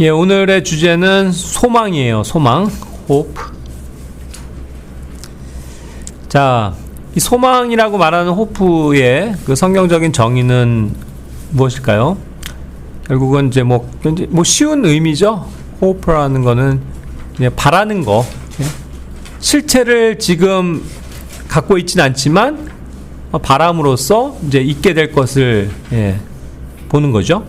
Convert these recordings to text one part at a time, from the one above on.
예, 오늘의 주제는 소망이에요. 소망, hope. 자, 이 소망이라고 말하는 hope의 그 성경적인 정의는 무엇일까요? 결국은 이제 뭐 쉬운 의미죠. hope라는 거는 그냥 바라는 거. 실체를 지금 갖고 있진 않지만 바람으로써 이제 있게 될 것을 보는 거죠.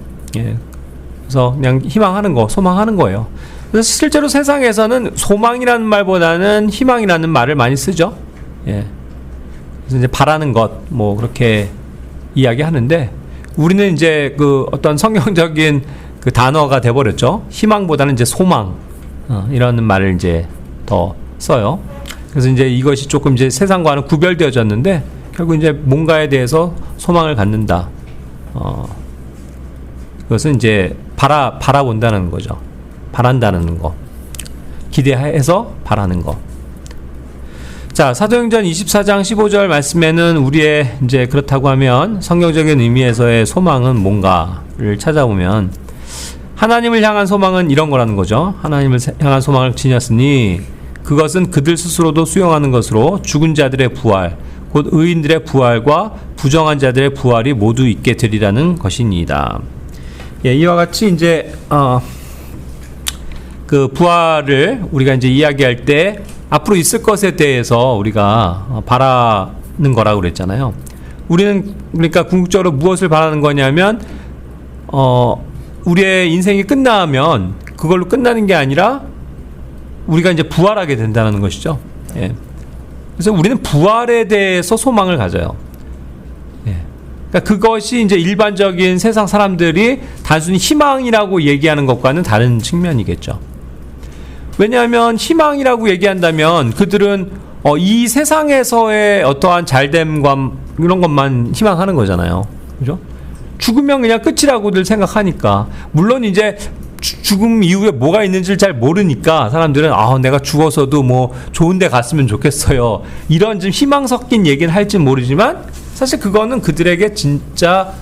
그래서 그냥 희망하는 거, 소망하는 거예요. 그래서 실제로 세상에서는 소망이라는 말보다는 희망이라는 말을 많이 쓰죠. 그래서 이제 바라는 것, 뭐 그렇게 이야기하는데 우리는 이제 그 어떤 성경적인 그 단어가 돼버렸죠. 희망보다는 이제 소망, 이라는 말을 이제 더 써요. 그래서 이제 이것이 조금 이제 세상과는 구별되어졌는데 결국 이제 뭔가에 대해서 소망을 갖는다. 그것은 이제 바라본다는 거죠. 바란다는 거. 기대해서 바라는 거. 자, 사도행전 24장 15절 말씀에는 우리의 이제 그렇다고 하면 성경적인 의미에서의 소망은 뭔가를 찾아보면 하나님을 향한 소망은 이런 거라는 거죠. 하나님을 향한 소망을 지녔으니 그것은 그들 스스로도 수용하는 것으로 죽은 자들의 부활, 곧 의인들의 부활과 부정한 자들의 부활이 모두 있게 되리라는 것이니이다. 예, 이와 같이 이제 그 부활을 우리가 이제 이야기할 때 앞으로 있을 것에 대해서 우리가 바라는 거라고 그랬잖아요. 우리는 그러니까 궁극적으로 무엇을 바라는 거냐면 우리의 인생이 끝나면 그걸로 끝나는 게 아니라 우리가 이제 부활하게 된다는 것이죠. 예. 그래서 우리는 부활에 대해서 소망을 가져요. 예. 그러니까 그것이 이제 일반적인 세상 사람들이 단순히 희망이라고 얘기하는 것과는 다른 측면이겠죠. 왜냐하면 희망이라고 얘기한다면 그들은 이 세상에서의 어떠한 잘됨과 이런 것만 희망하는 거잖아요. 그죠? 죽으면 그냥 끝이라고들 생각하니까. 물론 이제 죽음 이후에 뭐가 있는지를 잘 모르니까 사람들은 내가 죽어서도 뭐 좋은 데 갔으면 좋겠어요. 이런 좀 희망 섞인 얘기는 할지 모르지만 사실 그거는 그들에게 진짜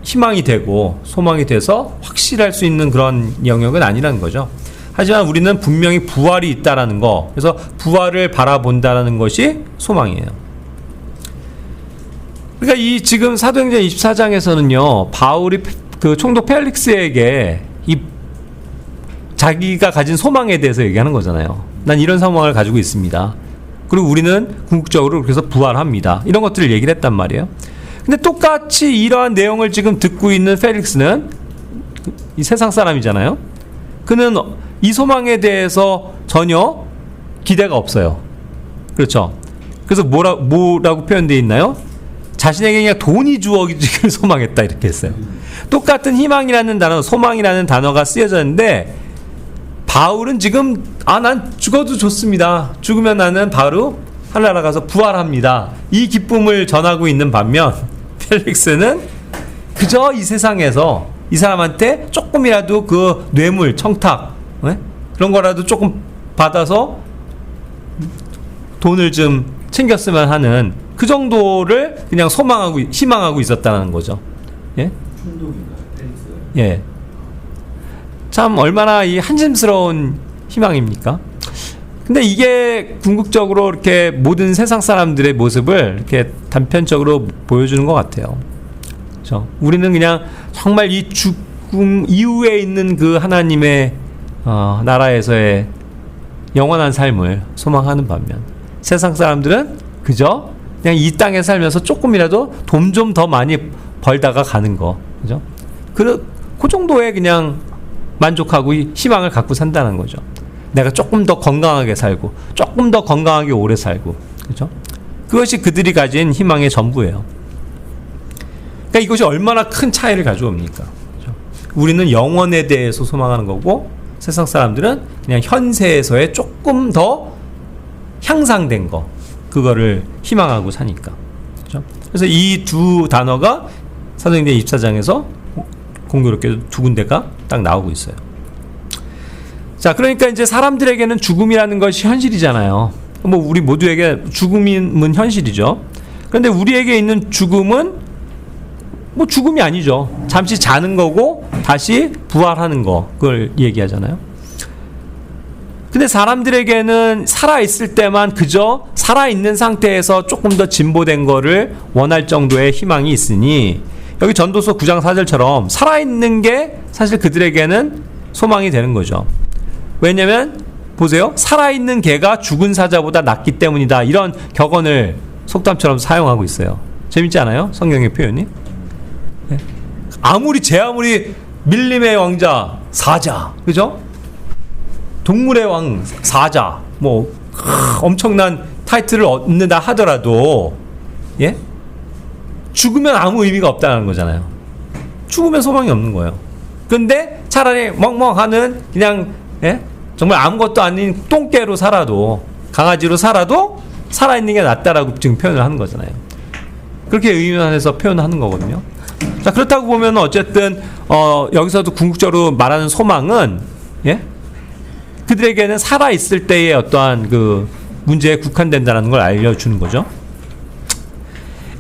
희망이 되고 소망이 돼서 확실할 수 있는 그런 영역은 아니라는 거죠. 하지만 우리는 분명히 부활이 있다라는 거, 그래서 부활을 바라본다라는 것이 소망이에요. 그러니까 이 지금 사도행전 24장에서는요, 바울이 그 총독 펠릭스에게 이 자기가 가진 소망에 대해서 얘기하는 거잖아요. 난 이런 소망을 가지고 있습니다. 그리고 우리는 궁극적으로 그래서 부활합니다. 이런 것들을 얘기를 했단 말이에요. 근데 똑같이 이러한 내용을 지금 듣고 있는 펠릭스는 이 세상 사람이잖아요. 그는 이 소망에 대해서 전혀 기대가 없어요. 그렇죠? 그래서 뭐라고 표현되어 있나요? 자신에게 그냥 돈이 주어지기를 소망했다 이렇게 했어요. 똑같은 희망이라는 단어, 소망이라는 단어가 쓰여졌는데 바울은 지금 난 죽어도 좋습니다. 죽으면 나는 바로 하늘나라 가서 부활합니다. 이 기쁨을 전하고 있는 반면 펠릭스는 그저 이 세상에서 이 사람한테 조금이라도 그 뇌물, 청탁, 그런 거라도 조금 받아서 돈을 좀 챙겼으면 하는 그 정도를 그냥 소망하고 희망하고 있었다는 거죠. 예? 예. 참 얼마나 이 한심스러운 희망입니까? 근데 이게 궁극적으로 이렇게 모든 세상 사람들의 모습을 이렇게 단편적으로 보여주는 것 같아요. 그렇죠? 우리는 그냥 정말 이 죽음 이후에 있는 그 하나님의 나라에서의 영원한 삶을 소망하는 반면 세상 사람들은 그저 그냥 이 땅에 살면서 조금이라도 돈 좀 더 많이 벌다가 가는 거, 그죠? 그 정도의 그냥 만족하고 희망을 갖고 산다는 거죠. 내가 조금 더 건강하게 살고, 조금 더 건강하게 오래 살고, 그죠? 그것이 그들이 가진 희망의 전부예요. 그러니까 이것이 얼마나 큰 차이를 가져옵니까? 그죠? 우리는 영원에 대해서 소망하는 거고, 세상 사람들은 그냥 현세에서의 조금 더 향상된 거, 그거를 희망하고 사니까. 그렇죠? 그래서 이 두 단어가 사도행전 24장에서 공교롭게도 두 군데가 딱 나오고 있어요. 자, 그러니까 이제 사람들에게는 죽음이라는 것이 현실이잖아요. 뭐 우리 모두에게 죽음은 현실이죠. 그런데 우리에게 있는 죽음은 뭐 죽음이 아니죠. 잠시 자는 거고 다시 부활하는 거, 그걸 얘기하잖아요. 근데 사람들에게는 살아있을 때만 그저 살아있는 상태에서 조금 더 진보된 거를 원할 정도의 희망이 있으니, 여기 전도서 9장 4절처럼 살아있는 게 사실 그들에게는 소망이 되는 거죠. 왜냐면 보세요, 살아있는 개가 죽은 사자보다 낫기 때문이다, 이런 격언을 속담처럼 사용하고 있어요. 재밌지 않아요? 성경의 표현이. 네? 아무리 밀림의 왕자 사자, 그죠? 동물의 왕 사자, 뭐 엄청난 타이틀을 얻는다 하더라도, 예? 죽으면 아무 의미가 없다는 거잖아요. 죽으면 소망이 없는 거예요. 근데 차라리 멍멍하는 그냥, 예? 정말 아무것도 아닌 똥개로 살아도, 강아지로 살아도 살아있는 게 낫다라고 지금 표현을 하는 거잖아요. 그렇게 의미해서 표현하는 거거든요. 자, 그렇다고 보면 어쨌든 여기서도 궁극적으로 말하는 소망은, 예? 그들에게는 살아있을 때의 어떠한 그 문제에 국한된다는 걸 알려주는 거죠.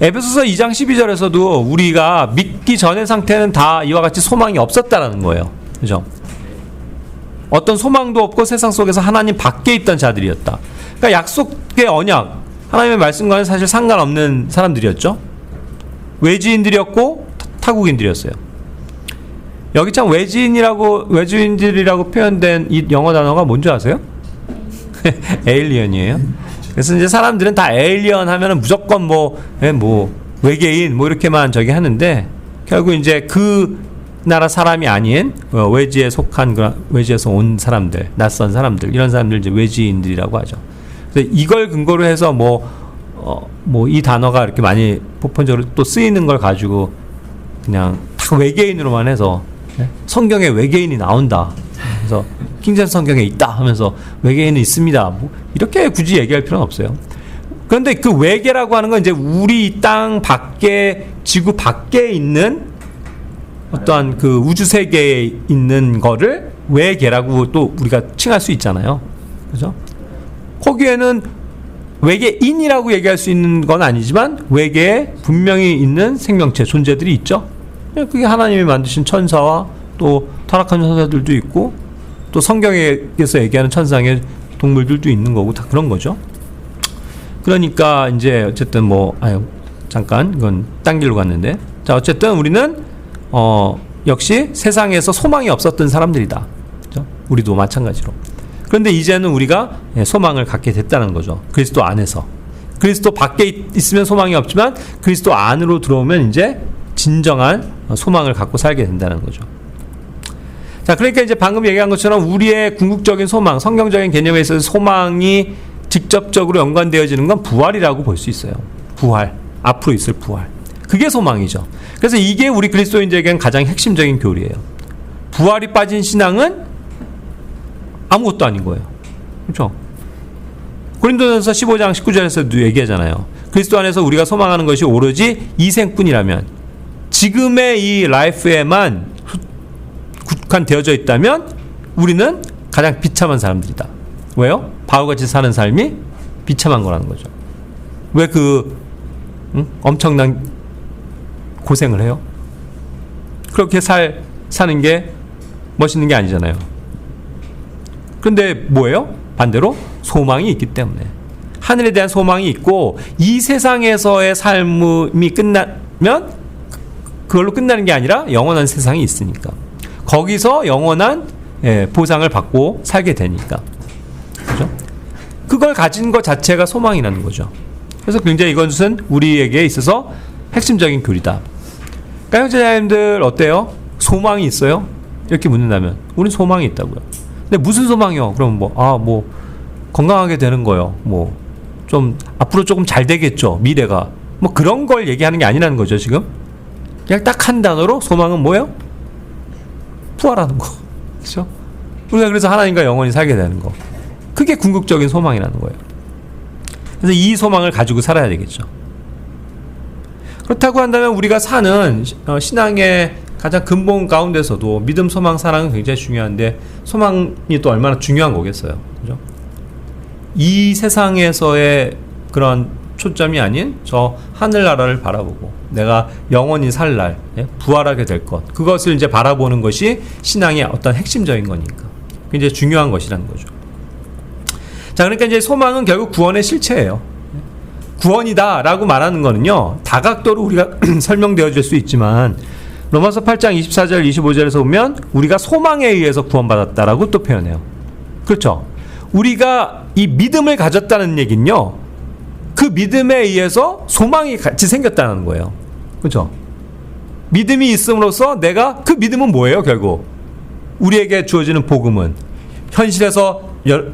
에베소서 2장 12절에서도 우리가 믿기 전의 상태는 다 이와 같이 소망이 없었다라는 거예요. 그죠? 어떤 소망도 없고 세상 속에서 하나님 밖에 있던 자들이었다. 그러니까 약속의 언약, 하나님의 말씀과는 사실 상관없는 사람들이었죠. 외지인들이었고 타국인들이었어요. 여기 참 외지인들이라고 표현된 이 영어 단어가 뭔지 아세요? 에일리언이에요. 그래서 이제 사람들은 다 에일리언 하면은 무조건 뭐 외계인 뭐 이렇게만 저기 하는데, 결국 이제 그 나라 사람이 아닌 외지에 속한 외지에서 온 사람들, 낯선 사람들, 이런 사람들 이제 외지인들이라고 하죠. 그래서 이걸 근거로 해서 이 단어가 이렇게 많이 보편적으로 또 쓰이는 걸 가지고 그냥 다 외계인으로만 해서, 성경에 외계인이 나온다, 그래서 킹제임스 성경에 있다 하면서 외계인은 있습니다, 뭐 이렇게 굳이 얘기할 필요는 없어요. 그런데 그 외계라고 하는 건 이제 우리 땅 밖에, 지구 밖에 있는 어떠한 그 우주 세계에 있는 거를 외계라고 또 우리가 칭할 수 있잖아요. 그죠? 거기에는 외계인이라고 얘기할 수 있는 건 아니지만 외계에 분명히 있는 생명체, 존재들이 있죠. 그게 하나님이 만드신 천사와 또 타락한 천사들도 있고, 또 성경에서 얘기하는 천상의 동물들도 있는 거고, 다 그런 거죠. 그러니까 이제 어쨌든 잠깐 이건 딴 길로 갔는데, 자, 어쨌든 우리는 역시 세상에서 소망이 없었던 사람들이다. 그렇죠? 우리도 마찬가지로. 그런데 이제는 우리가 소망을 갖게 됐다는 거죠. 그리스도 안에서. 그리스도 밖에 있으면 소망이 없지만 그리스도 안으로 들어오면 이제 진정한 소망을 갖고 살게 된다는 거죠. 자, 그러니까 이제 방금 얘기한 것처럼 우리의 궁극적인 소망, 성경적인 개념에 있어서 소망이 직접적으로 연관되어지는 건 부활이라고 볼 수 있어요. 부활, 앞으로 있을 부활. 그게 소망이죠. 그래서 이게 우리 그리스도인들에게는 가장 핵심적인 교리예요. 부활이 빠진 신앙은 아무것도 아닌 거예요. 그렇죠? 고린도전서 15장 19절에서도 얘기하잖아요. 그리스도 안에서 우리가 소망하는 것이 오로지 이생뿐이라면, 지금의 이 라이프에만 국한되어져 있다면 우리는 가장 비참한 사람들이다. 왜요? 바울같이 사는 삶이 비참한 거라는 거죠. 왜 엄청난 고생을 해요? 그렇게 사는 게 멋있는 게 아니잖아요. 그런데 뭐예요? 반대로 소망이 있기 때문에, 하늘에 대한 소망이 있고, 이 세상에서의 삶이 끝나면 그걸로 끝나는 게 아니라 영원한 세상이 있으니까, 거기서 영원한 보상을 받고 살게 되니까, 그죠? 그걸 가진 것 자체가 소망이라는 거죠. 그래서 굉장히 이것은 우리에게 있어서 핵심적인 교리다. 그러니까 형제자매님들 어때요? 소망이 있어요? 이렇게 묻는다면 우린 소망이 있다고요. 근데 무슨 소망이요? 그럼 건강하게 되는 거요. 좀 앞으로 조금 잘 되겠죠, 미래가. 그런 걸 얘기하는 게 아니라는 거죠, 지금. 그냥 딱 한 단어로 소망은 뭐예요? 부활하는 거. 그렇죠? 우리가 그래서 하나님과 영원히 살게 되는 거. 그게 궁극적인 소망이라는 거예요. 그래서 이 소망을 가지고 살아야 되겠죠. 그렇다고 한다면 우리가 사는 신앙의 가장 근본 가운데서도 믿음, 소망, 사랑은 굉장히 중요한데, 소망이 또 얼마나 중요한 거겠어요. 그죠? 이 세상에서의 그런 초점이 아닌 저 하늘나라를 바라보고 내가 영원히 살 날, 부활하게 될 것, 그것을 이제 바라보는 것이 신앙의 어떤 핵심적인 거니까 굉장히 중요한 것이라는 거죠. 자, 그러니까 이제 소망은 결국 구원의 실체예요. 구원이다라고 말하는 거는요, 다각도로 우리가 설명되어 줄 수 있지만 로마서 8장 24절 25절에서 보면 우리가 소망에 의해서 구원받았다라고 또 표현해요. 그렇죠? 우리가 이 믿음을 가졌다는 얘기는요, 그 믿음에 의해서 소망이 같이 생겼다는 거예요. 그렇죠? 믿음이 있음으로써 내가, 그 믿음은 뭐예요? 결국 우리에게 주어지는 복음은 현실에서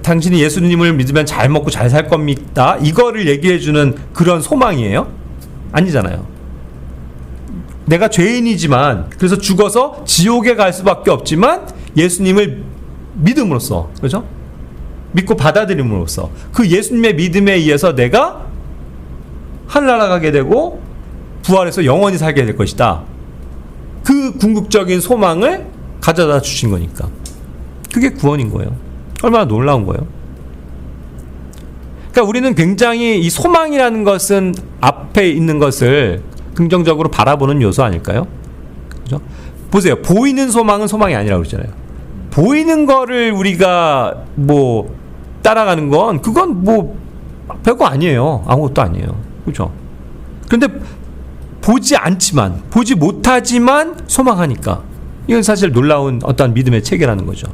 당신이 예수님을 믿으면 잘 먹고 잘 살 겁니다, 이거를 얘기해주는 그런 소망이에요? 아니잖아요. 내가 죄인이지만, 그래서 죽어서 지옥에 갈 수밖에 없지만 예수님을 믿음으로써, 그렇죠? 믿고 받아들임으로써 그 예수님의 믿음에 의해서 내가 하늘나라 가게 되고 부활해서 영원히 살게 될 것이다. 그 궁극적인 소망을 가져다 주신 거니까 그게 구원인 거예요. 얼마나 놀라운 거예요. 그러니까 우리는 굉장히 이 소망이라는 것은 앞에 있는 것을 긍정적으로 바라보는 요소 아닐까요? 그죠? 보세요. 보이는 소망은 소망이 아니라고 그러잖아요. 보이는 거를 우리가 뭐 따라가는 건, 그건 뭐 별거 아니에요. 아무것도 아니에요. 그렇죠? 그런데 보지 않지만, 보지 못하지만 소망하니까, 이건 사실 놀라운 어떠한 믿음의 체계라는 거죠.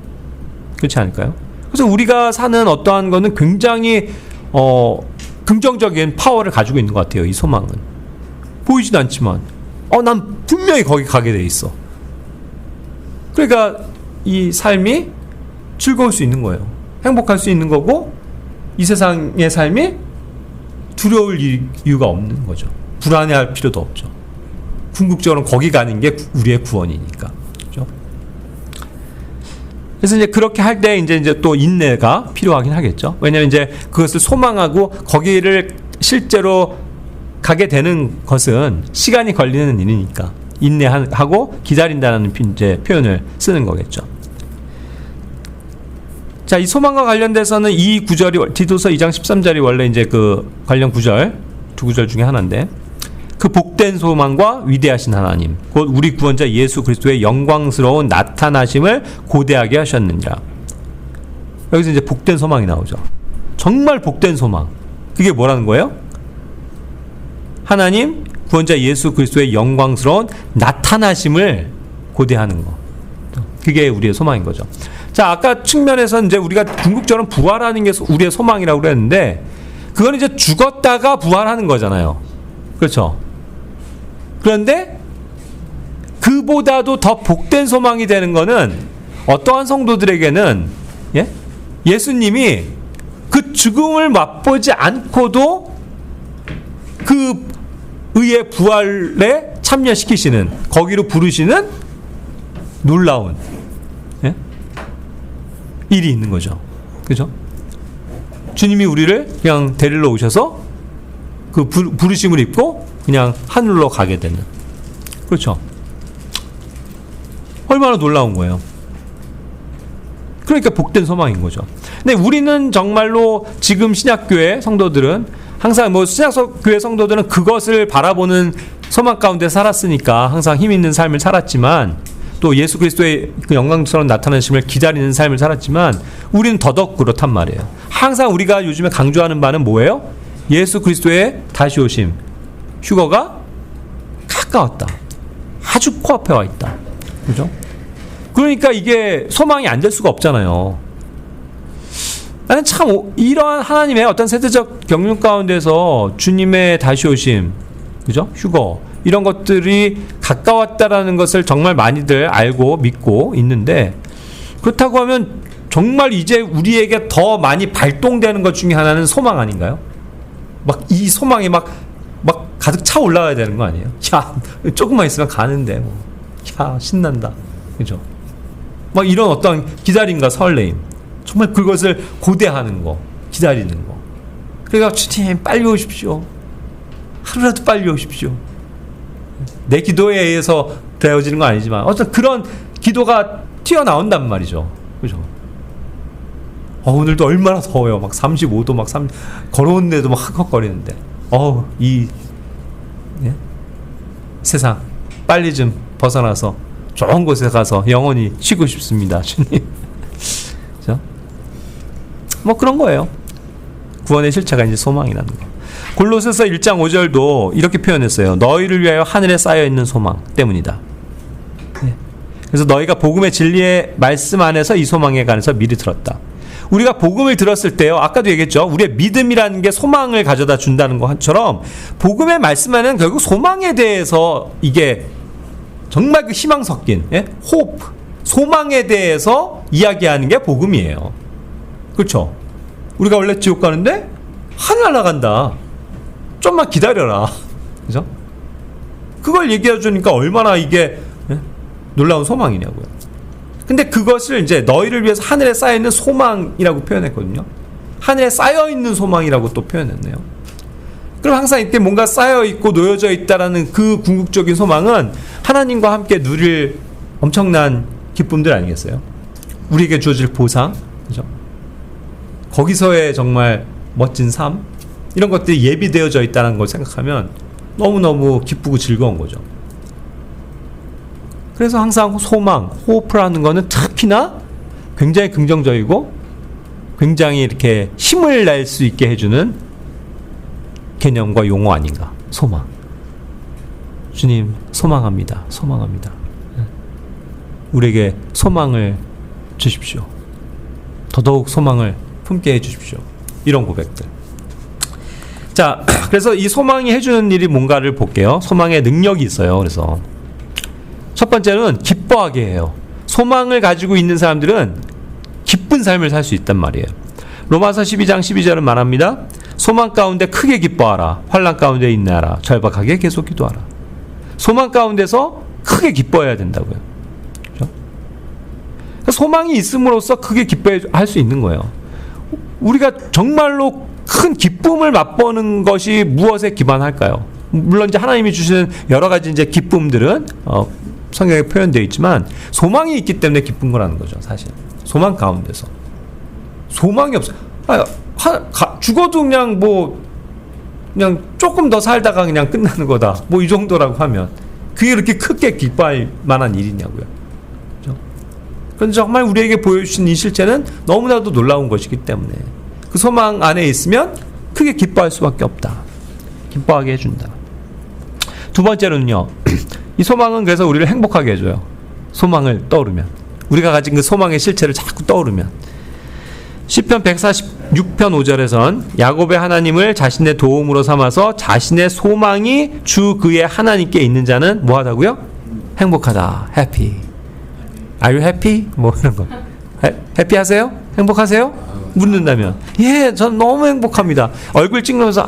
그렇지 않을까요? 그래서 우리가 사는 어떠한 거는 굉장히 긍정적인 파워를 가지고 있는 것 같아요. 이 소망은 보이진 않지만 난 분명히 거기 가게 돼 있어. 그러니까 이 삶이 즐거울 수 있는 거예요. 행복할 수 있는 거고, 이 세상의 삶이 두려울 이유가 없는 거죠. 불안해할 필요도 없죠. 궁극적으로 거기 가는 게 우리의 구원이니까. 그렇죠? 그래서 이제 그렇게 할 때 이제 또 인내가 필요하긴 하겠죠. 왜냐하면 이제 그것을 소망하고 거기를 실제로 가게 되는 것은 시간이 걸리는 일이니까 인내하고 기다린다는 이제 표현을 쓰는 거겠죠. 자, 이 소망과 관련돼서는 이 구절이, 디도서 2장 13절이 원래 이제 그 관련 구절, 두 구절 중에 하나인데, 그 복된 소망과 위대하신 하나님, 곧 우리 구원자 예수 그리스도의 영광스러운 나타나심을 고대하게 하셨느니라. 여기서 이제 복된 소망이 나오죠. 정말 복된 소망. 그게 뭐라는 거예요? 하나님, 구원자 예수 그리스도의 영광스러운 나타나심을 고대하는 거. 그게 우리의 소망인 거죠. 자, 아까 측면에서 이제 우리가 궁극적으로 부활하는 게 우리의 소망이라고 그랬는데, 그건 이제 죽었다가 부활하는 거잖아요. 그렇죠? 그런데 그보다도 더 복된 소망이 되는 거는 어떠한 성도들에게는, 예수님이 그 죽음을 맛보지 않고도 그 의의 부활에 참여시키시는, 거기로 부르시는 놀라운 일이 있는 거죠. 그죠? 주님이 우리를 그냥 데리러 오셔서 그 부르심을 입고 그냥 하늘로 가게 되는. 그렇죠? 얼마나 놀라운 거예요. 그러니까 복된 소망인 거죠. 근데 우리는 정말로 지금 신약교회 성도들은 항상 신약교회 성도들은 그것을 바라보는 소망 가운데 살았으니까 항상 힘 있는 삶을 살았지만, 또 예수 그리스도의 그 영광스러운 나타나심을 기다리는 삶을 살았지만, 우리는 더더욱 그렇단 말이에요. 항상 우리가 요즘에 강조하는 바는 뭐예요? 예수 그리스도의 다시 오심, 휴거가 가까웠다. 아주 코앞에 와 있다. 그죠? 그러니까 이게 소망이 안 될 수가 없잖아요. 나는 참 이러한 하나님의 어떤 세대적 경륜 가운데서 주님의 다시 오심, 그죠? 휴거, 이런 것들이 가까웠다라는 것을 정말 많이들 알고 믿고 있는데, 그렇다고 하면 정말 이제 우리에게 더 많이 발동되는 것 중에 하나는 소망 아닌가요? 막 이 소망이 막 가득 차 올라가야 되는 거 아니에요? 야, 조금만 있으면 가는데 뭐, 야, 신난다. 그죠? 막 이런 어떤 기다림과 설레임, 정말 그것을 고대하는 거, 기다리는 거. 그러니까 주님 빨리 오십시오. 하루라도 빨리 오십시오. 내 기도에 의해서 되어지는 건 아니지만 어떤 그런 기도가 튀어나온단 말이죠. 그죠? 오늘도 얼마나 더워요. 막 35도 막 걸어오는데도 막 헉헉거리는데. 세상 빨리 좀 벗어나서 좋은 곳에 가서 영원히 쉬고 싶습니다, 주님. 그죠? 뭐 그런 거예요. 구원의 실체가 이제 소망이라는 거. 골로새서 1장 5절도 이렇게 표현했어요. 너희를 위하여 하늘에 쌓여 있는 소망 때문이다. 네. 그래서 너희가 복음의 진리의 말씀 안에서 이 소망에 관해서 미리 들었다. 우리가 복음을 들었을 때요, 아까도 얘기했죠. 우리의 믿음이라는 게 소망을 가져다 준다는 것처럼 복음의 말씀 안에는 결국 소망에 대해서 이게 정말 그 희망 섞인 호프, 소망에 대해서 이야기하는 게 복음이에요. 그렇죠? 우리가 원래 지옥 가는데 하늘 날아간다. 좀만 기다려라. 그죠? 그걸 얘기해 주니까 얼마나 이게 놀라운 소망이냐고요. 근데 그것을 이제 너희를 위해서 하늘에 쌓여 있는 소망이라고 표현했거든요. 하늘에 쌓여 있는 소망이라고 또 표현했네요. 그럼 항상 이때 뭔가 쌓여 있고 놓여져 있다라는 그 궁극적인 소망은 하나님과 함께 누릴 엄청난 기쁨들 아니겠어요? 우리에게 주어질 보상, 그죠? 거기서의 정말 멋진 삶, 이런 것들이 예비되어져 있다는 걸 생각하면 너무너무 기쁘고 즐거운 거죠. 그래서 항상 소망, 호프라는 거는 특히나 굉장히 긍정적이고 굉장히 이렇게 힘을 낼 수 있게 해주는 개념과 용어 아닌가. 소망. 주님, 소망합니다. 소망합니다. 우리에게 소망을 주십시오. 더더욱 소망을 품게 해주십시오. 이런 고백들. 자, 그래서 이 소망이 해주는 일이 뭔가를 볼게요. 소망의 능력이 있어요. 그래서 첫 번째는 기뻐하게 해요. 소망을 가지고 있는 사람들은 기쁜 삶을 살 수 있단 말이에요. 로마서 12장 12절은 말합니다. 소망 가운데 크게 기뻐하라. 환난 가운데 인내하라. 절박하게 계속 기도하라. 소망 가운데서 크게 기뻐해야 된다고요. 그렇죠? 소망이 있음으로써 크게 기뻐할 수 있는 거예요. 우리가 정말로 큰 기쁨을 맛보는 것이 무엇에 기반할까요? 물론 이제 하나님이 주시는 여러 가지 이제 기쁨들은 성경에 표현되어 있지만 소망이 있기 때문에 기쁜 거라는 거죠, 사실. 소망 가운데서. 소망이 없어. 죽어도 그냥 그냥 조금 더 살다가 그냥 끝나는 거다. 뭐 이 정도라고 하면 그게 그렇게 크게 기뻐할 만한 일이냐고요. 그렇죠? 그런데 정말 우리에게 보여주신 이 실체는 너무나도 놀라운 것이기 때문에 그 소망 안에 있으면 크게 기뻐할 수밖에 없다. 기뻐하게 해준다. 두 번째로는요. 이 소망은 그래서 우리를 행복하게 해줘요. 소망을 떠오르면. 우리가 가진 그 소망의 실체를 자꾸 떠오르면. 시편 146편 5절에선 야곱의 하나님을 자신의 도움으로 삼아서 자신의 소망이 주 그의 하나님께 있는 자는 뭐하다고요? 행복하다. 해피. Are you happy? 뭐 이런 거. 해피하세요? 행복하세요? 묻는다면 예, 전 너무 행복합니다. 얼굴 찍으면서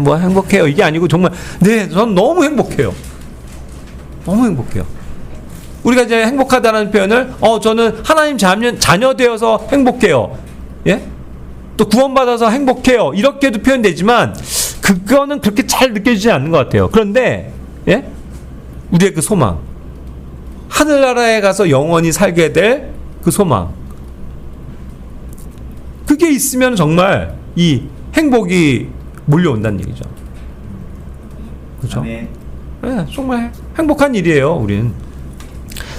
뭐 행복해요. 이게 아니고 정말 네, 전 너무 행복해요. 너무 행복해요. 우리가 이제 행복하다는 표현을 저는 하나님 자녀 되어서 행복해요. 예? 또 구원받아서 행복해요. 이렇게도 표현되지만 그거는 그렇게 잘 느껴지지 않는 것 같아요. 그런데 예? 우리의 그 소망, 하늘나라에 가서 영원히 살게 될 그 소망, 그게 있으면 정말 이 행복이 몰려온다는 얘기죠. 그렇죠? 네, 정말 행복한 일이에요. 우리는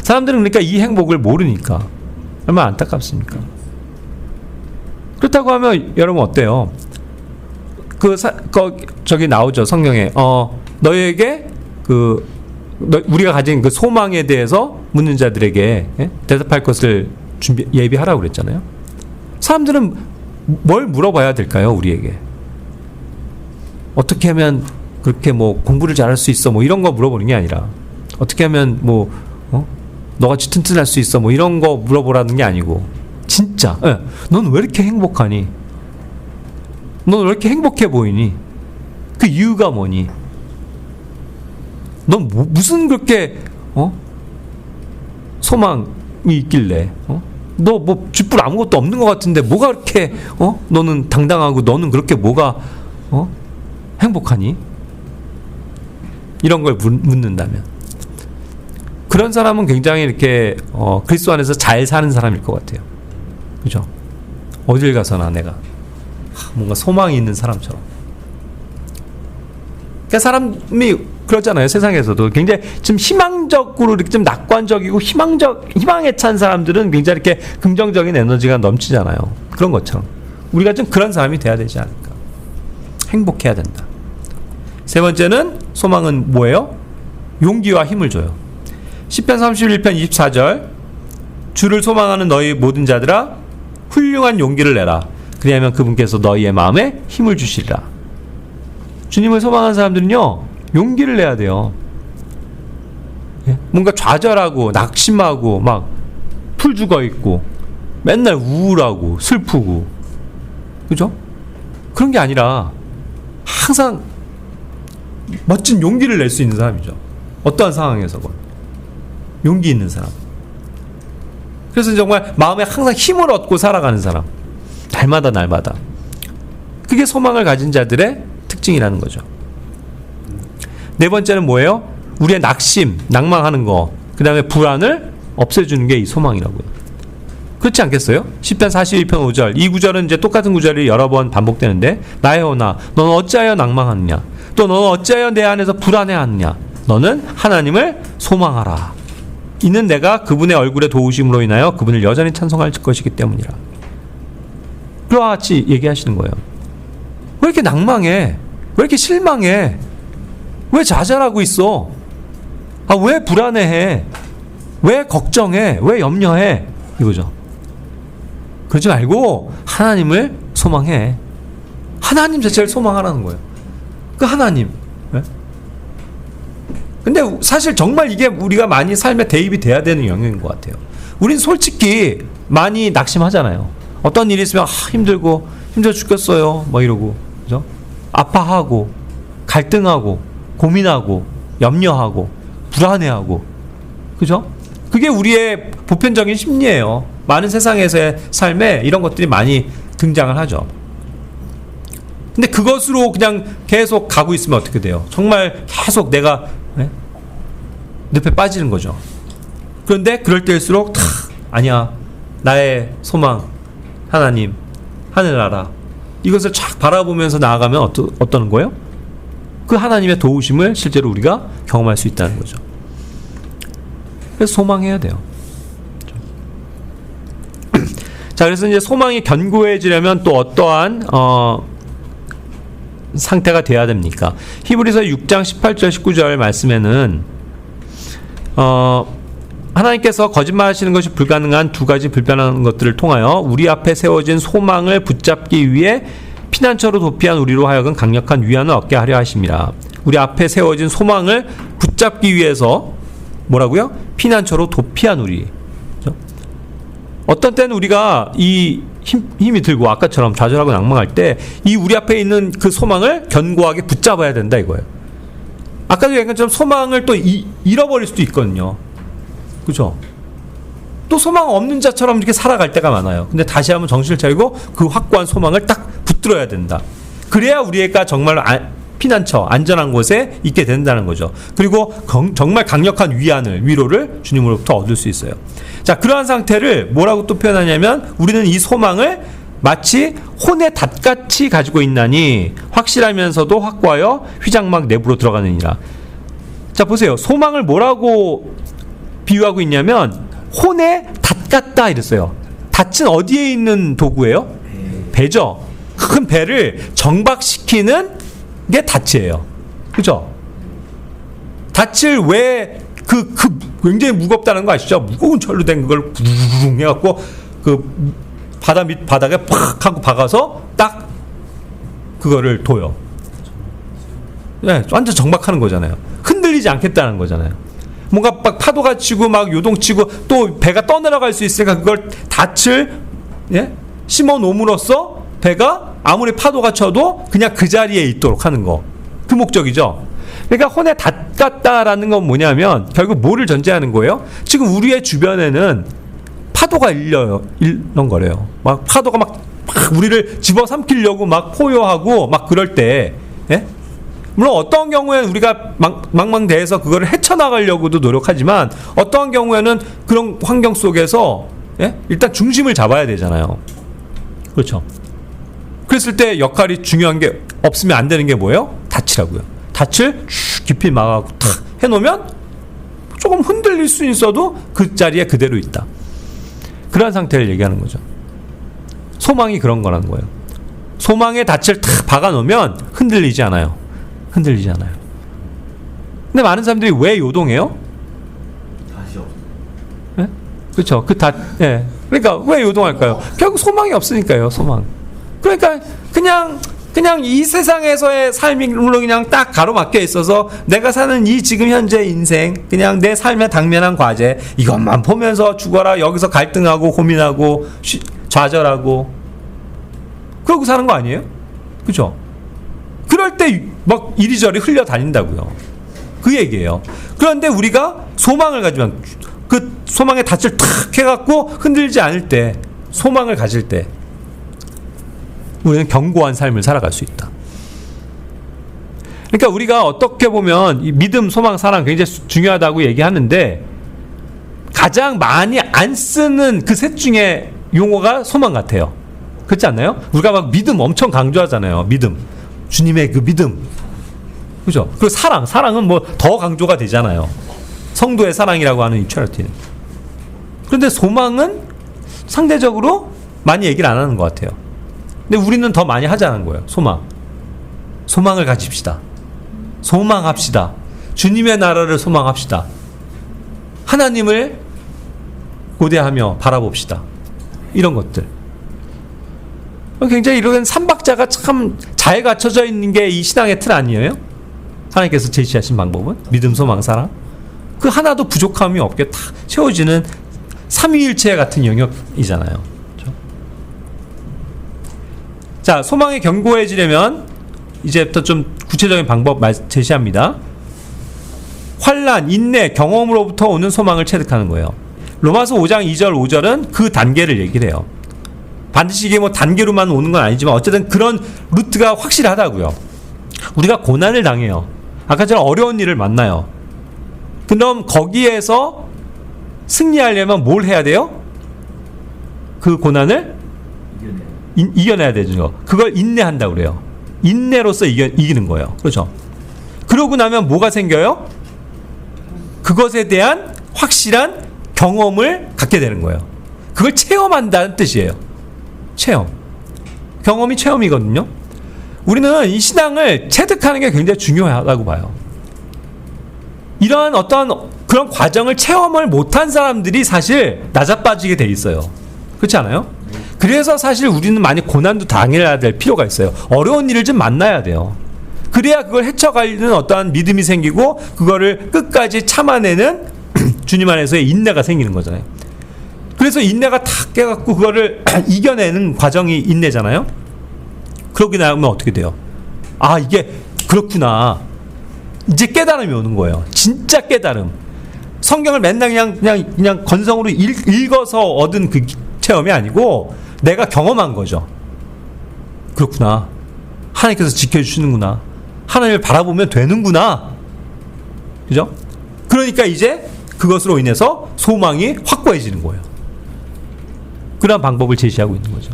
사람들은 그러니까 이 행복을 모르니까 얼마나 안타깝습니까? 그렇다고 하면 여러분 어때요? 저기 나오죠, 성경에. 너에게 우리가 가진 그 소망에 대해서 묻는 자들에게 대답할 것을 예비하라고 그랬잖아요. 사람들은 뭘 물어봐야 될까요, 우리에게? 어떻게 하면 그렇게 뭐 공부를 잘할 수 있어? 뭐 이런 거 물어보는 게 아니라 어떻게 하면 너같이 튼튼할 수 있어? 뭐 이런 거 물어보라는 게 아니고 진짜 넌 왜 이렇게 행복하니? 넌 왜 이렇게 행복해 보이니? 그 이유가 뭐니? 넌 무슨 그렇게 소망이 있길래 너 뭐 쥐뿔 아무것도 없는 것 같은데 뭐가 그렇게 너는 당당하고 너는 그렇게 뭐가 행복하니? 이런 걸 묻는다면 그런 사람은 굉장히 이렇게 그리스도 안에서 잘 사는 사람일 것 같아요. 그죠? 어딜 가서나 내가 뭔가 소망이 있는 사람처럼. 그러니까 사람이 그러잖아요. 세상에서도 굉장히 좀 희망적으로 이렇게 좀 낙관적이고 희망에 찬 사람들은 굉장히 이렇게 긍정적인 에너지가 넘치잖아요. 그런 것처럼 우리가 좀 그런 사람이 돼야 되지 않을까. 행복해야 된다. 세 번째는 소망은 뭐예요? 용기와 힘을 줘요. 시편 31편 24절 주를 소망하는 너희 모든 자들아 훌륭한 용기를 내라. 그리하면 그분께서 너희의 마음에 힘을 주시리라. 주님을 소망하는 사람들은요 용기를 내야 돼요. 예? 뭔가 좌절하고 낙심하고 막 풀 죽어 있고 맨날 우울하고 슬프고 그죠? 그런 게 아니라 항상 멋진 용기를 낼 수 있는 사람이죠. 어떠한 상황에서건 용기 있는 사람. 그래서 정말 마음에 항상 힘을 얻고 살아가는 사람. 날마다 그게 소망을 가진 자들의 특징이라는 거죠. 네 번째는 뭐예요? 우리의 낙심, 낭망하는 거, 그 다음에 불안을 없애주는 게 이 소망이라고요. 그렇지 않겠어요? 시편 42편 5절. 이 구절은 이제 똑같은 구절이 여러 번 반복되는데 나의 혼아 너는 어찌하여 낭망하느냐, 또 너는 어찌하여 내 안에서 불안해하느냐, 너는 하나님을 소망하라. 이는 내가 그분의 얼굴의 도우심으로 인하여 그분을 여전히 찬송할 것이기 때문이라. 그와 같이 얘기하시는 거예요. 왜 이렇게 낭망해? 왜 이렇게 실망해? 왜 좌절하고 있어? 왜 불안해해? 왜 걱정해? 왜 염려해? 이거죠. 그러지 말고 하나님을 소망해. 하나님 자체를 소망하라는 거예요. 그 하나님. 네? 근데 사실 정말 이게 우리가 많이 삶에 대입이 돼야 되는 영역인 것 같아요. 우린 솔직히 많이 낙심하잖아요. 어떤 일이 있으면 힘들고 힘들어 죽겠어요 뭐 이러고 그죠? 아파하고 갈등하고 고민하고 염려하고 불안해하고 그죠? 그게 우리의 보편적인 심리예요. 많은 세상에서의 삶에 이런 것들이 많이 등장을 하죠. 근데 그것으로 그냥 계속 가고 있으면 어떻게 돼요? 정말 계속 내가 늪에 빠지는 거죠. 그런데 그럴 때일수록 아니야, 나의 소망 하나님, 하늘나라, 이것을 쫙 바라보면서 나아가면 어떤 거예요? 그 하나님의 도우심을 실제로 우리가 경험할 수 있다는 거죠. 그래서 소망해야 돼요. 자, 그래서 이제 소망이 견고해지려면 또 어떠한 상태가 돼야 됩니까? 히브리서 6장 18절 19절 말씀에는 하나님께서 거짓말하시는 것이 불가능한 두 가지 불편한 것들을 통하여 우리 앞에 세워진 소망을 붙잡기 위해 피난처로 도피한 우리로 하여금 강력한 위안을 얻게 하려 하심이라. 우리 앞에 세워진 소망을 붙잡기 위해서 뭐라고요? 피난처로 도피한 우리. 그렇죠? 어떤 때는 우리가 이 힘이 들고 아까처럼 좌절하고 낭망할 때 이 우리 앞에 있는 그 소망을 견고하게 붙잡아야 된다 이거예요. 아까도 얘기한 것처럼 소망을 또 잃어버릴 수도 있거든요. 그죠? 또 소망 없는 자처럼 이렇게 살아갈 때가 많아요. 근데 다시 한번 정신을 차리고 그 확고한 소망을 딱 붙들어야 된다. 그래야 우리가 정말 피난처, 안전한 곳에 있게 된다는 거죠. 그리고 정말 강력한 위로를 주님으로부터 얻을 수 있어요. 자, 그러한 상태를 뭐라고 또 표현하냐면 우리는 이 소망을 마치 혼의 닷같이 가지고 있나니 확실하면서도 확고하여 휘장막 내부로 들어가느니라. 자, 보세요. 소망을 뭐라고 비유하고 있냐면 혼의 닷 같다 이랬어요. 닷은 어디에 있는 도구예요? 배죠. 큰 배를 정박시키는 게 닷이에요. 그죠? 닷을 왜 굉장히 무겁다는 거 아시죠? 무거운 철로 된 그걸 구르릉 해갖고 그 바닥에 팍 하고 박아서 딱 그거를 둬요. 네, 완전 정박하는 거잖아요. 흔들리지 않겠다는 거잖아요. 뭔가 막 파도가 치고 막 요동치고 또 배가 떠내려갈 수 있으니까 그걸 닷을 심어 놓음으로써 배가 아무리 파도가 쳐도 그냥 그 자리에 있도록 하는 거. 그 목적이죠. 그러니까 혼에 닷 같다라는 건 뭐냐면 결국 뭐를 전제하는 거예요? 지금 우리의 주변에는 파도가 일렁거려요. 막 파도가 막 우리를 집어삼키려고 막 포효하고 막 그럴 때, 물론 어떤 경우에는 우리가 망망대해서 그거를 헤쳐나가려고도 노력하지만 어떠한 경우에는 그런 환경 속에서 일단 중심을 잡아야 되잖아요. 그렇죠. 그랬을 때 역할이 중요한 게 없으면 안 되는 게 뭐예요? 닻이라고요. 닻을 쭉 깊이 막아갖고 탁 해놓으면 조금 흔들릴 수 있어도 그 자리에 그대로 있다. 그런 상태를 얘기하는 거죠. 소망이 그런 거라는 거예요. 소망의 닻을 탁 박아놓으면 흔들리지 않아요. 흔들리지 않아요. 근데 많은 사람들이 왜 요동해요? 다시 없어. 네? 그렇죠. 예. 그러니까 왜 요동할까요? 결국 소망이 없으니까요. 소망. 그러니까 그냥 이 세상에서의 삶이 물론 그냥 딱 가로막혀 있어서 내가 사는 이 지금 현재 인생, 그냥 내 삶의 당면한 과제 이것만 보면서 죽어라, 여기서 갈등하고 고민하고 좌절하고 그러고 사는 거 아니에요? 그죠? 그럴 때 막 이리저리 흘려 다닌다고요. 그 얘기예요. 그런데 우리가 소망을 가지면 그 소망의 닻을 탁 해갖고 흔들지 않을 때, 소망을 가질 때 우리는 견고한 삶을 살아갈 수 있다. 그러니까 우리가 어떻게 보면 이 믿음, 소망, 사랑 굉장히 중요하다고 얘기하는데 가장 많이 안 쓰는 그 셋 중에 용어가 소망 같아요. 그렇지 않나요? 우리가 막 믿음 엄청 강조하잖아요. 믿음. 주님의 그 믿음. 그죠? 그리고 사랑은 뭐 더 강조가 되잖아요. 성도의 사랑이라고 하는 이 체리티는. 그런데 소망은 상대적으로 많이 얘기를 안 하는 것 같아요. 근데 우리는 더 많이 하자는 거예요. 소망을 가집시다. 소망합시다. 주님의 나라를 소망합시다. 하나님을 고대하며 바라봅시다. 이런 것들. 굉장히 이런 삼박자가 참 잘 갖춰져 있는 게 이 신앙의 틀 아니에요? 하나님께서 제시하신 방법은 믿음, 소망, 사랑. 그 하나도 부족함이 없게 다 채워지는 삼위일체 같은 영역이잖아요. 그렇죠? 자, 소망이 견고해지려면 이제부터 좀 구체적인 방법 제시합니다. 환난, 인내, 경험으로부터 오는 소망을 체득하는 거예요. 로마서 5장 2절 5절은 그 단계를 얘기를 해요. 반드시 이게 뭐 단계로만 오는 건 아니지만 어쨌든 그런 루트가 확실하다고요. 우리가 고난을 당해요. 아까처럼 어려운 일을 만나요. 그럼 거기에서 승리하려면 뭘 해야 돼요? 그 고난을 이겨내야 되죠. 그걸 인내한다고 그래요. 인내로서 이기는 거예요. 그렇죠? 그러고 나면 뭐가 생겨요? 그것에 대한 확실한 경험을 갖게 되는 거예요. 그걸 체험한다는 뜻이에요. 체험. 경험이 체험이거든요. 우리는 이 신앙을 체득하는 게 굉장히 중요하다고 봐요. 이러한 어떤 그런 과정을 체험을 못한 사람들이 사실 낮아빠지게 돼 있어요. 그렇지 않아요? 그래서 사실 우리는 많이 고난도 당해야 될 필요가 있어요. 어려운 일을 좀 만나야 돼요. 그래야 그걸 헤쳐가는 어떠한 믿음이 생기고 그거를 끝까지 참아내는 주님 안에서의 인내가 생기는 거잖아요. 그래서 인내가 탁 깨갖고 그거를 이겨내는 과정이 인내잖아요. 그러고 나면 어떻게 돼요? 아, 이게 그렇구나. 이제 깨달음이 오는 거예요. 진짜 깨달음. 성경을 맨날 그냥 건성으로 읽어서 얻은 그 체험이 아니고 내가 경험한 거죠. 그렇구나. 하나님께서 지켜주시는구나. 하나님을 바라보면 되는구나. 그죠? 그러니까 이제 그것으로 인해서 소망이 확고해지는 거예요. 그런 방법을 제시하고 있는 거죠.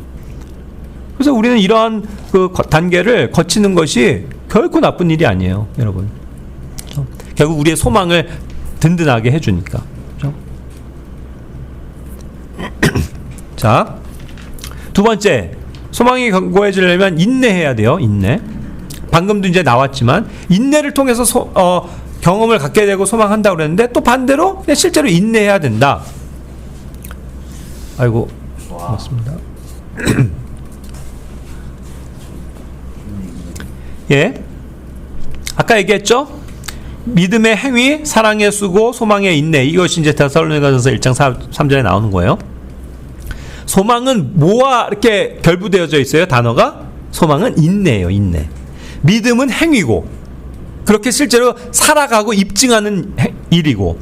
그래서 우리는 이러한 그 단계를 거치는 것이 결코 나쁜 일이 아니에요, 여러분. 그렇죠? 결국 우리의 소망을 든든하게 해주니까. 그렇죠? 자, 두 번째, 소망이 견고해지려면 인내해야 돼요. 인내. 방금도 이제 나왔지만 인내를 통해서 경험을 갖게 되고 소망한다고 그랬는데 또 반대로 그냥 실제로 인내해야 된다. 아이고, 고맙습니다. 예, 아까 얘기했죠? 믿음의 행위, 사랑의 수고, 소망의 인내. 이것이 이제 데살로니가전서 1장 3절에 나오는 거예요. 소망은 뭐와 이렇게 결부되어져 있어요? 단어가? 소망은 인내예요. 인내. 믿음은 행위고 그렇게 실제로 살아가고 입증하는 일이고,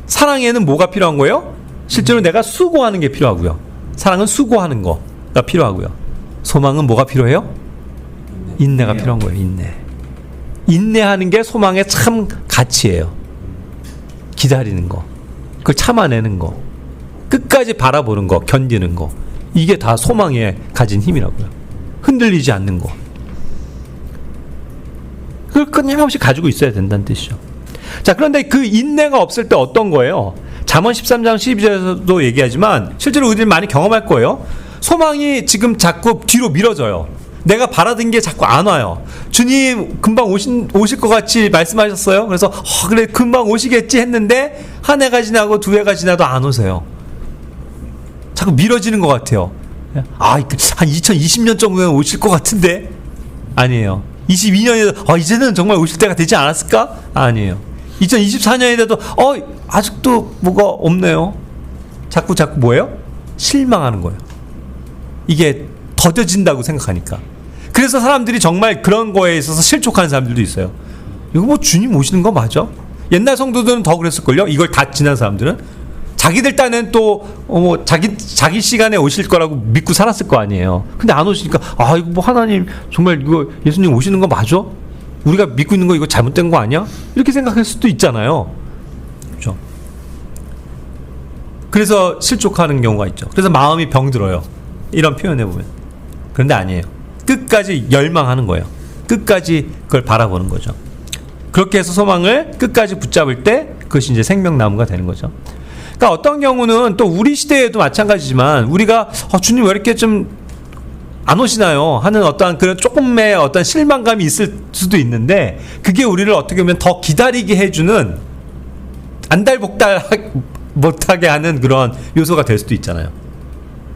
사랑에는 뭐가 필요한 거예요? 실제로 내가 수고하는 게 필요하고요. 사랑은 수고하는 거가 필요하고요. 소망은 뭐가 필요해요? 인내가 필요한 거예요. 인내. 인내하는 게 소망의 참 가치예요. 기다리는 거, 그걸 참아내는 거, 끝까지 바라보는 거, 견디는 거, 이게 다 소망에 가진 힘이라고요. 흔들리지 않는 거. 그걸 끊임없이 가지고 있어야 된다는 뜻이죠. 자, 그런데 그 인내가 없을 때 어떤 거예요? 잠언 13장 12절에서도 얘기하지만 실제로 우리들이 많이 경험할 거예요. 소망이 지금 자꾸 뒤로 미뤄져요. 내가 바라던 게 자꾸 안 와요. 주님 금방 오실 것 같이 말씀하셨어요. 그래서 그래 금방 오시겠지 했는데 한 해가 지나고 두 해가 지나도 안 오세요. 자꾸 미뤄지는 것 같아요. 한 2020년 정도에 오실 것 같은데 아니에요. 22년에도 이제는 정말 오실 때가 되지 않았을까? 아니에요. 2024년에도 아직도 뭐가 없네요. 자꾸 뭐예요? 실망하는 거예요. 이게 더뎌진다고 생각하니까. 그래서 사람들이 정말 그런 거에 있어서 실족하는 사람들도 있어요. 이거 뭐 주님 오시는 거 맞아? 옛날 성도들은 더 그랬을걸요? 이걸 다 지난 사람들은 자기들 딴엔 또 자기 시간에 오실 거라고 믿고 살았을 거 아니에요. 근데 안 오시니까 이거 뭐 하나님 정말 이거 예수님 오시는 거 맞아? 우리가 믿고 있는 거 이거 잘못된 거 아니야? 이렇게 생각할 수도 있잖아요. 그렇죠? 그래서 실족하는 경우가 있죠. 그래서 마음이 병들어요. 이런 표현해 보면. 그런데 아니에요. 끝까지 열망하는 거예요. 끝까지 그걸 바라보는 거죠. 그렇게 해서 소망을 끝까지 붙잡을 때 그것이 이제 생명나무가 되는 거죠. 그러니까 어떤 경우는 또 우리 시대에도 마찬가지지만 우리가 주님 왜 이렇게 좀 안 오시나요? 하는 어떠한 그런 조금의 어떤 실망감이 있을 수도 있는데 그게 우리를 어떻게 보면 더 기다리게 해주는 안달복달 못하게 하는 그런 요소가 될 수도 있잖아요.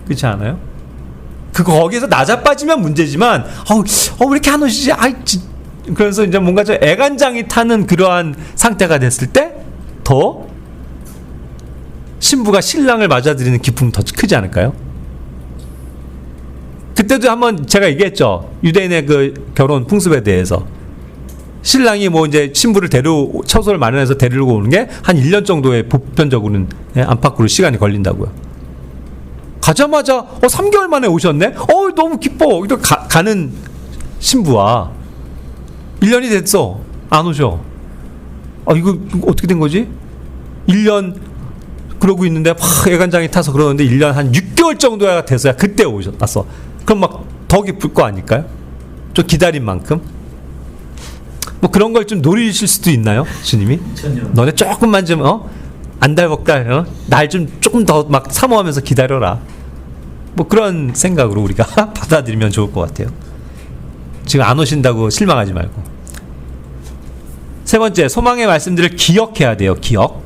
그렇지 않아요? 거기에서 나자빠지면 문제지만 왜 이렇게 안 오시지? 그래서 이제 뭔가 좀 애간장이 타는 그러한 상태가 됐을 때 더 신부가 신랑을 맞아들이는 기쁨이 더 크지 않을까요? 그때도 한번 제가 얘기했죠. 유대인의 그 결혼 풍습에 대해서. 신랑이 뭐 이제 신부를 처소를 마련해서 데리고 오는 게 한 1년 정도의 보편적으로는 안팎으로 시간이 걸린다고요. 가자마자 3개월 만에 오셨네? 너무 기뻐. 가는 신부와 1년이 됐어. 안 오셔. 이거 어떻게 된 거지? 1년 그러고 있는데 막 애간장이 타서 그러는데 1년 한 6개월 정도가 돼서야 그때 오셨어. 그럼 막 더 기쁠 거 아닐까요? 좀 기다린 만큼. 뭐 그런 걸 좀 노리실 수도 있나요? 주님이? 너네 조금만 좀 안달복달 날 좀 조금 더 막 사모하면서 기다려라. 뭐 그런 생각으로 우리가 받아들이면 좋을 것 같아요. 지금 안 오신다고 실망하지 말고. 세 번째, 소망의 말씀들을 기억해야 돼요. 기억.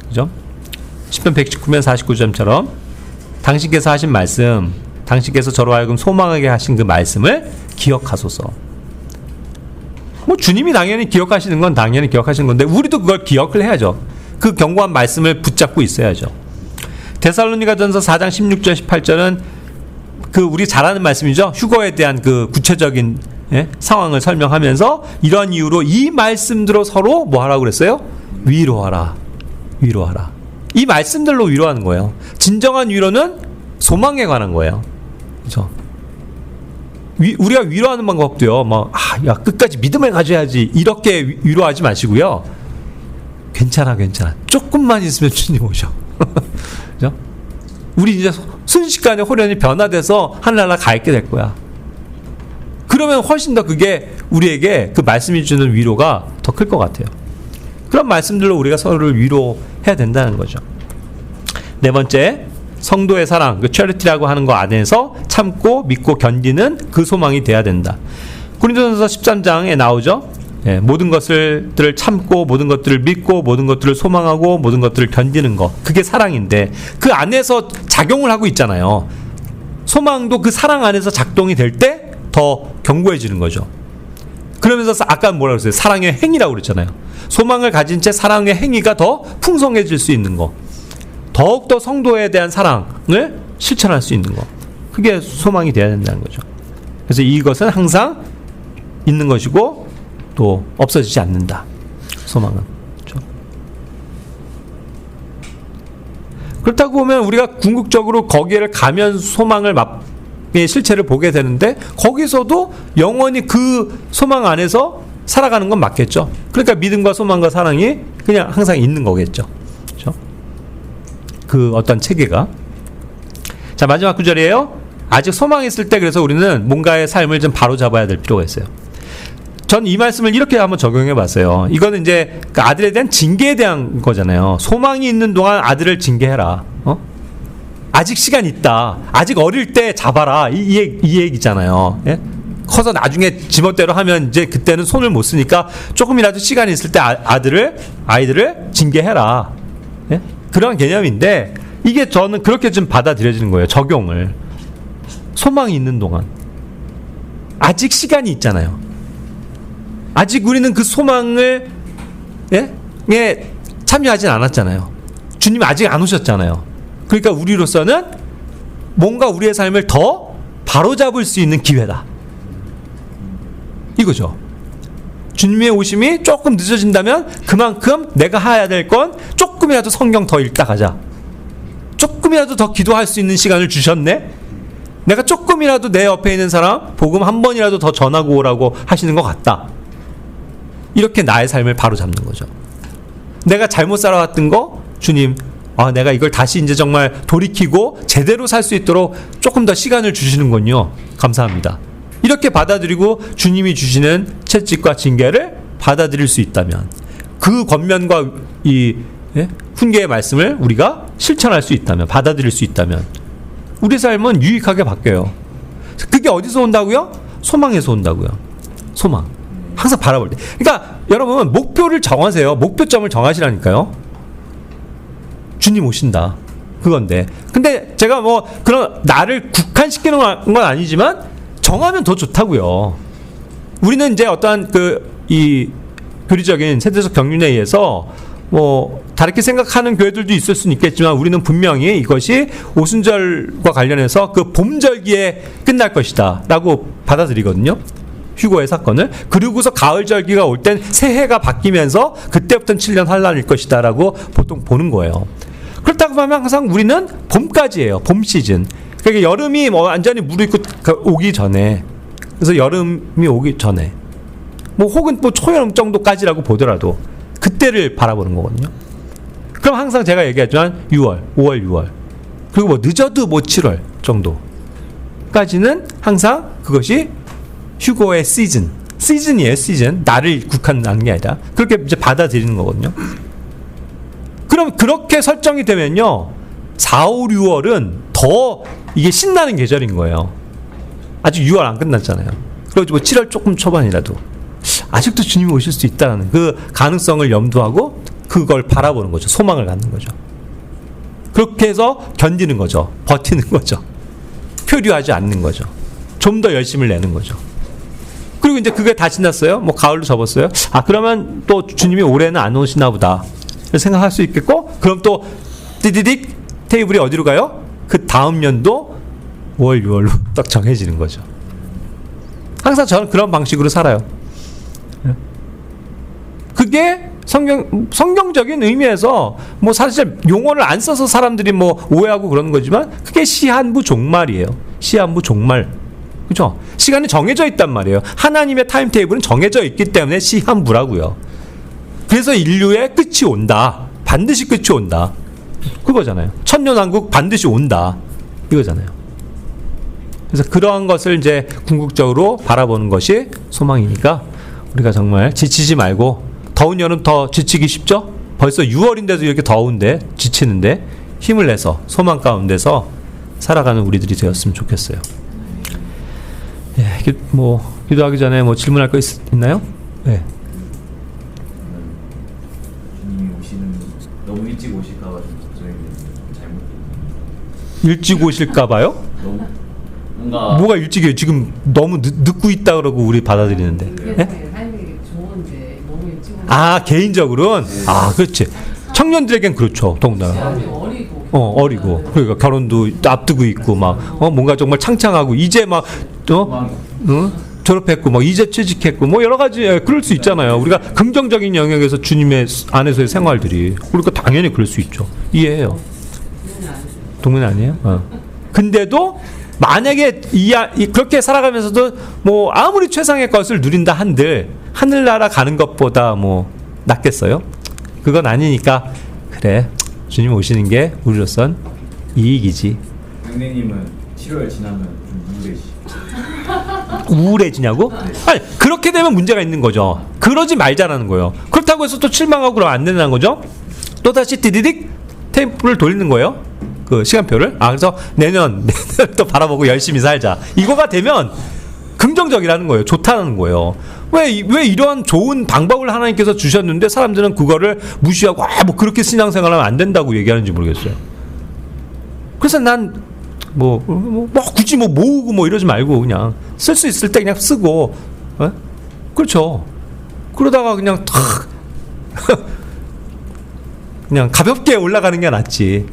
그죠? 시편 119편 49점처럼 당신께서 하신 말씀, 당신께서 저로 하여금 소망하게 하신 그 말씀을 기억하소서. 뭐 주님이 당연히 기억하시는 건 당연히 기억하시는 건데 우리도 그걸 기억을 해야죠. 그 견고한 말씀을 붙잡고 있어야죠. 데살로니가전서 4장 16절 18절은 그 우리 잘 아는 말씀이죠. 휴거에 대한 그 구체적인 상황을 설명하면서 이런 이유로 이 말씀대로 서로 뭐 하라고 그랬어요? 위로하라. 위로하라. 이 말씀들로 위로하는 거예요. 진정한 위로는 소망에 관한 거예요. 그렇죠? 우리가 위로하는 방법도요. 야 끝까지 믿음을 가져야지 이렇게 위로하지 마시고요. 괜찮아. 조금만 있으면 주님 오셔. 그죠? 우리 이제 순식간에 호련히 변화돼서 하늘나라 가 있게 될 거야. 그러면 훨씬 더 그게 우리에게 그 말씀이 주는 위로가 더 클 것 같아요. 그런 말씀들로 우리가 서로를 위로해야 된다는 거죠. 네 번째, 성도의 사랑, 그 체리티라고 하는 거 안에서 참고 믿고 견디는 그 소망이 돼야 된다. 고린도전서 13장에 나오죠. 모든 것들을 참고 모든 것들을 믿고 모든 것들을 소망하고 모든 것들을 견디는 거, 그게 사랑인데 그 안에서 작용을 하고 있잖아요. 소망도 그 사랑 안에서 작동이 될 때 더 견고해지는 거죠. 그러면서 아까 뭐라고 그랬어요? 사랑의 행위라고 그랬잖아요. 소망을 가진 채 사랑의 행위가 더 풍성해질 수 있는 거, 더욱더 성도에 대한 사랑을 실천할 수 있는 거, 그게 소망이 돼야 된다는 거죠. 그래서 이것은 항상 있는 것이고 또 없어지지 않는다. 소망은. 그렇죠? 그렇다고 보면 우리가 궁극적으로 거기를 가면 소망의 실체를 보게 되는데 거기서도 영원히 그 소망 안에서 살아가는 건 맞겠죠. 그러니까 믿음과 소망과 사랑이 그냥 항상 있는 거겠죠. 그렇죠? 그 어떤 체계가. 자, 마지막 구절이에요. 아직 소망이 있을 때 그래서 우리는 뭔가의 삶을 좀 바로 잡아야 될 필요가 있어요. 전 이 말씀을 이렇게 한번 적용해 봤어요. 이거는 이제 그 아들에 대한 징계에 대한 거잖아요. 소망이 있는 동안 아들을 징계해라. 아직 시간 있다. 아직 어릴 때 잡아라. 이 얘기잖아요. 예? 커서 나중에 지멋대로 하면 이제 그때는 손을 못 쓰니까 조금이라도 시간이 있을 때 아이들을 징계해라. 예? 그런 개념인데 이게 저는 그렇게 좀 받아들여지는 거예요. 적용을. 소망이 있는 동안. 아직 시간이 있잖아요. 아직 우리는 그 소망을 참여하진 않았잖아요. 주님 아직 안 오셨잖아요. 그러니까 우리로서는 뭔가 우리의 삶을 더 바로잡을 수 있는 기회다. 이거죠. 주님의 오심이 조금 늦어진다면 그만큼 내가 해야 될 건 조금이라도 성경 더 읽다 가자. 조금이라도 더 기도할 수 있는 시간을 주셨네. 내가 조금이라도 내 옆에 있는 사람 복음 한 번이라도 더 전하고 오라고 하시는 것 같다. 이렇게 나의 삶을 바로잡는 거죠. 내가 잘못 살아왔던 거 주님 내가 이걸 다시 이제 정말 돌이키고 제대로 살 수 있도록 조금 더 시간을 주시는군요. 감사합니다. 이렇게 받아들이고 주님이 주시는 채찍과 징계를 받아들일 수 있다면 그 권면과 이 훈계의 말씀을 우리가 실천할 수 있다면 받아들일 수 있다면 우리 삶은 유익하게 바뀌어요. 그게 어디서 온다고요? 소망에서 온다고요. 소망. 항상 바라볼 때. 그러니까 여러분 목표를 정하세요. 목표점을 정하시라니까요. 주님 오신다. 그건데. 근데 제가 뭐 그런 나를 국한시키는 건 아니지만 정하면 더 좋다고요. 우리는 이제 어떠한 이 교리적인 세대적 경륜에 의해서 뭐 다르게 생각하는 교회들도 있을 수는 있겠지만 우리는 분명히 이것이 오순절과 관련해서 그 봄절기에 끝날 것이다 라고 받아들이거든요. 휴거의 사건을. 그리고서 가을절기가 올 땐 새해가 바뀌면서 그때부터는 7년 환란일 것이다 라고 보통 보는 거예요. 그렇다고 하면 항상 우리는 봄까지예요. 봄 시즌. 그러니까 여름이 뭐 완전히 무르익고 오기 전에, 그래서 여름이 오기 전에 뭐 혹은 뭐 초여름 정도까지라고 보더라도 그때를 바라보는 거거든요. 그럼 항상 제가 얘기하지만 6월, 5월, 6월 그리고 뭐 늦어도 뭐 7월 정도까지는 항상 그것이 휴거의 시즌이에요. 시즌. 나를 국한하는 게 아니라 그렇게 이제 받아들이는 거거든요. 그럼 그렇게 설정이 되면요 4, 5, 6월은 더 이게 신나는 계절인 거예요. 아직 6월 안 끝났잖아요. 그리고 뭐 7월 조금 초반이라도 아직도 주님이 오실 수 있다는 그 가능성을 염두하고 그걸 바라보는 거죠. 소망을 갖는 거죠. 그렇게 해서 견디는 거죠. 버티는 거죠. 표류하지 않는 거죠. 좀 더 열심을 내는 거죠. 그리고 이제 그게 다 지났어요. 뭐 가을로 접었어요. 그러면 또 주님이 올해는 안 오시나 보다 생각할 수 있겠고, 그럼 또 띠디딕 테이블이 어디로 가요? 그 다음 연도 5월, 6월로 딱 정해지는 거죠. 항상 저는 그런 방식으로 살아요. 그게 성경적인 의미에서 뭐 사실 용어를 안 써서 사람들이 뭐 오해하고 그러는 거지만 그게 시한부 종말이에요. 시한부 종말. 그죠? 시간이 정해져 있단 말이에요. 하나님의 타임테이블은 정해져 있기 때문에 시한부라고요. 그래서 인류의 끝이 온다. 반드시 끝이 온다. 그거잖아요. 천년왕국 반드시 온다. 이거잖아요. 그래서 그러한 것을 이제 궁극적으로 바라보는 것이 소망이니까 우리가 정말 지치지 말고, 더운 여름 더 지치기 쉽죠? 벌써 6월인데도 이렇게 더운데 지치는데 힘을 내서 소망 가운데서 살아가는 우리들이 되었으면 좋겠어요. 예, 뭐 기도하기 전에 뭐 질문할 거 있나요? 네. 주님이 오시는 너무 일찍 오실까봐 좀 걱정이 잘못. 일찍 오실까봐요? 너무 뭔가 뭐가 일찍이에요? 지금 너무 늦고 있다 그러고 우리 받아들이는데. 예? 개인적으로는 그렇지. 청년들에겐 그렇죠. 더군다나. 어리고 그러니까 결혼도 앞두고 있고 막 뭔가 정말 창창하고 이제 막 졸업했고 막 이제 취직했고 뭐 여러 가지 그럴 수 있잖아요. 우리가 긍정적인 영역에서 주님의 안에서의 생활들이 그러니까 당연히 그럴 수 있죠. 이해해요. 동문 아니에요? 근데도 만약에 그렇게 살아가면서도 뭐 아무리 최상의 것을 누린다 한들 하늘나라 가는 것보다 뭐 낫겠어요? 그건 아니니까 그래 주님 오시는 게 우리로선 이익이지. 선생님은 7월 지나면 좀 우울해지. 우울해지냐고? 아니, 그렇게 되면 문제가 있는 거죠. 그러지 말자라는 거예요. 그렇다고 해서 또 실망하고 그러면 안 된다는 거죠. 또 다시 디디딕 테이프를 돌리는 거예요. 그 시간표를. 그래서 내년 또 바라보고 열심히 살자. 이거가 되면 긍정적이라는 거예요. 좋다는 거예요. 왜 이러한 좋은 방법을 하나님께서 주셨는데 사람들은 그거를 무시하고 뭐 그렇게 신앙생활하면 안 된다고 얘기하는지 모르겠어요. 그래서 난 굳이 모으고 뭐 이러지 말고 그냥 쓸 수 있을 때 그냥 쓰고, 그렇죠. 그러다가 그냥 탁 그냥 가볍게 올라가는 게 낫지.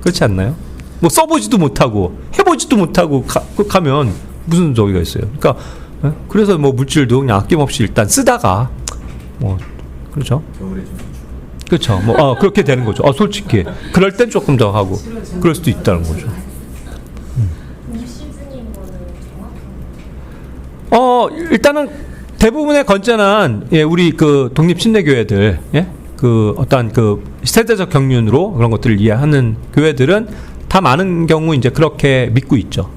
그렇지 않나요? 뭐 써보지도 못하고 해보지도 못하고 가면 무슨 저기가 있어요. 그러니까 그래서 뭐 물질도 그냥 아낌없이 일단 쓰다가 그렇죠. 겨울에 좀 그렇죠. 그렇게 되는 거죠. 솔직히 그럴 땐 조금 더 하고 그럴 수도 있다는 거죠. 일단은 대부분의 건전한 우리 그 독립 신대교회들, 그 어떤 그 세대적 경륜으로 그런 것들을 이해하는 교회들은 다 많은 경우 이제 그렇게 믿고 있죠.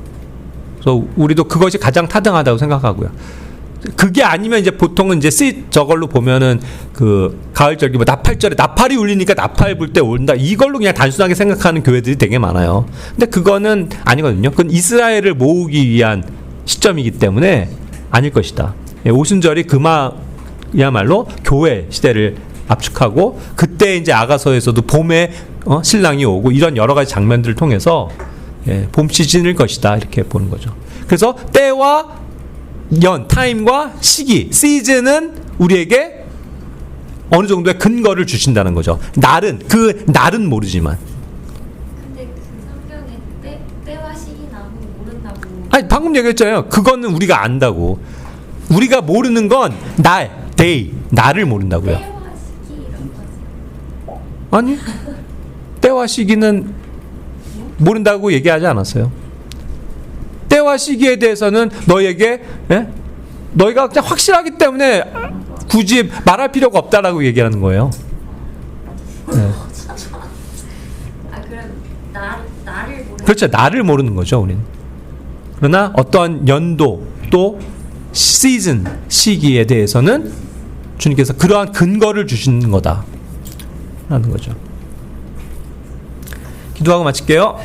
그래서 우리도 그것이 가장 타당하다고 생각하고요. 그게 아니면 이제 보통은 이제 저걸로 보면은 그 가을절기 나팔절에 나팔이 울리니까 나팔 불 때 온다, 이걸로 그냥 단순하게 생각하는 교회들이 되게 많아요. 근데 그거는 아니거든요. 그건 이스라엘을 모으기 위한 시점이기 때문에 아닐 것이다. 오순절이 그야말로 교회 시대를 압축하고, 그때 이제 아가서에서도 봄에 신랑이 오고 이런 여러 가지 장면들을 통해서 봄 시즌일 것이다, 이렇게 보는 거죠. 그래서 때와 타임과 시기, 시즌은 우리에게 어느 정도의 근거를 주신다는 거죠. 날은 모르지만. 근데 그 성경에 때와 시기 나무 모른다고. 아니, 방금 얘기했잖아요. 그거는 우리가 안다고. 우리가 모르는 건 날을 모른다고요. 때와 시기 이런 거지. 아니, 때와 시기는 모른다고 얘기하지 않았어요. 때와 시기에 대해서는 너희에게 너희가 그냥 확실하기 때문에 굳이 말할 필요가 없다라고 얘기하는 거예요. 그럼 나를 모르는. 그렇죠. 나를 모르는 거죠, 우리는. 그러나 어떠한 연도 또 시즌, 시기에 대해서는 주님께서 그러한 근거를 주시는 거다라는 거죠. 기도하고 마칠게요.